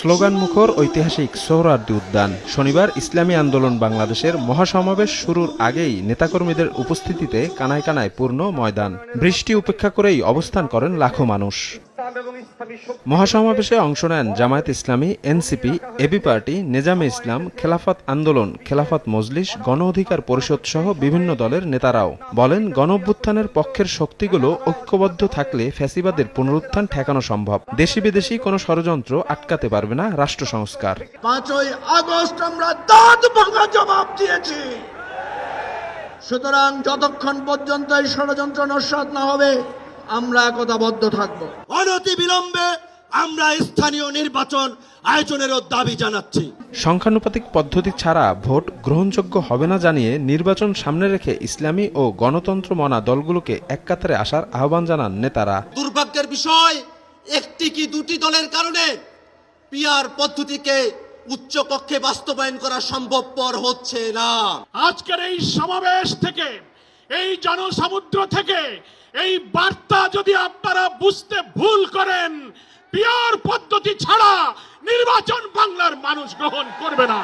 Slogan মুখর ঐতিহাসিক সোহরাওয়ার্দী উদ্যান। শনিবার ইসলামী আন্দোলন বাংলাদেশের মহাসমাবেশ শুরুর আগেই নেতাকর্মীদের উপস্থিতিতে কানায় কানায় পূর্ণ ময়দান। বৃষ্টি উপেক্ষা করেই অবস্থান করেন লাখো মানুষ। মহাসমাবেশে অংশ নেন জামায়াত ইসলামী, এনসিপি, এবি পার্টি, নেজামে ইসলাম, খেলাফত আন্দোলন, খেলাফত মজলিস, গণ অধিকার পরিষদ সহ বিভিন্ন দলের নেতারাও। বলেন, গণঅভ্যুত্থানের পক্ষের শক্তিগুলো ঐক্যবদ্ধ থাকলে ফ্যাসিবাদের পুনরুত্থান ঠেকানো সম্ভব। দেশি বিদেশি কোনো ষড়যন্ত্র আটকাতে পারবে না রাষ্ট্র সংস্কার। 5ই আগস্ট আমরা দাঁত ভাঙা জবাব দিয়েছি। সুতরাং যতক্ষণ পর্যন্ত এই ষড়যন্ত্র নস্যাৎ না হবে আমরা একতাবদ্ধ থাকব। অনতিবিলম্বে আমরা স্থানীয় নির্বাচন আয়োজনেরও দাবি জানাচ্ছি। সংখ্যানুপাতিক পদ্ধতি ছাড়া ভোট গ্রহণযোগ্য হবে না জানিয়ে নির্বাচন সামনে রেখে ইসলামী ও গণতন্ত্র মনা দলগুলোকে এক কাতারে আসার আহ্বান জানান নেতারা। দুর্ভাগ্যের বিষয়, একটি কি দুটি দলের কারণে পিআর পদ্ধতিকে উচ্চ কক্ষে বাস্তবায়ন করা সম্ভবপর হচ্ছে না। আজকের এই সমাবেশ থেকে, এই জনসমুদ্র থেকে এই বার্তা যদি আপনারা বুঝতে ভুল করেন, পিআর পদ্ধতি ছাড়া নির্বাচন বাংলার মানুষ গ্রহণ করবে না।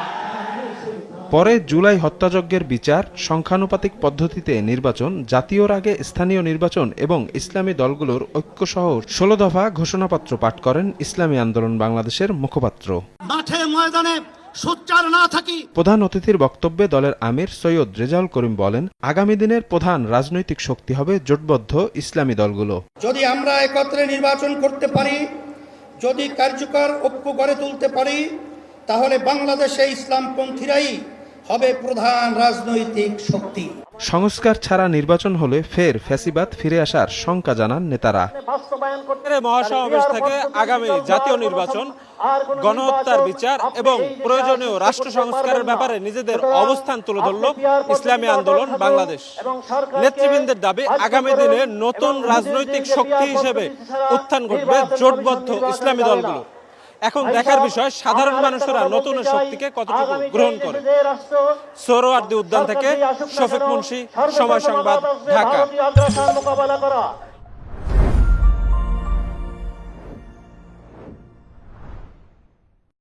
পরে জুলাই হত্যাযজ্ঞের বিচার, সংখ্যানুপাতিক পদ্ধতিতে নির্বাচন, জাতীয়র আগে স্থানীয় নির্বাচন এবং ইসলামী দলগুলোর ঐক্যসহ 16 দফা ঘোষণাপত্র পাঠ করেন ইসলামী আন্দোলন বাংলাদেশের মুখপাত্র। মাঠে ময়দানে সোচ্চার না থাকি। প্রধান অতিথির বক্তব্যে দলের আমির সৈয়দ রেজাউল করিম বলেন, আগামী দিনের প্রধান রাজনৈতিক শক্তি হবে জোটবদ্ধ ইসলামী দলগুলো। যদি আমরা একত্রে নির্বাচন করতে পারি, যদি কার্যকর ঐক্য গড়ে তুলতে পারি, তাহলে বাংলাদেশে ইসলামপন্থীরাই হবে প্রধান রাজনৈতিক শক্তি। সংস্কার ছাড়া নির্বাচন হলে ফের ফ্যাসিবাদ ফিরে আসার শঙ্কা জানান নেতারা। মহাসমাবেশ থেকে আগামী জাতীয় নির্বাচন, গণহত্যার বিচার এবং প্রয়োজনীয় রাষ্ট্র সংস্কারের ব্যাপারে নিজেদের অবস্থান তুলে ধরল ইসলামী আন্দোলন বাংলাদেশ। নেতৃবৃন্দের দাবি, আগামী দিনে নতুন রাজনৈতিক শক্তি হিসেবে উত্থান ঘটবে জোটবদ্ধ ইসলামী দলগুলো। এখন দেখার বিষয় সাধারণ মানুষেরা নতুন শক্তিকে কতটুকু গ্রহণ করে। সোহরাওয়ার্দী উদ্যান থেকে শফিক মুন্সি, সময় সংবাদ, ঢাকা।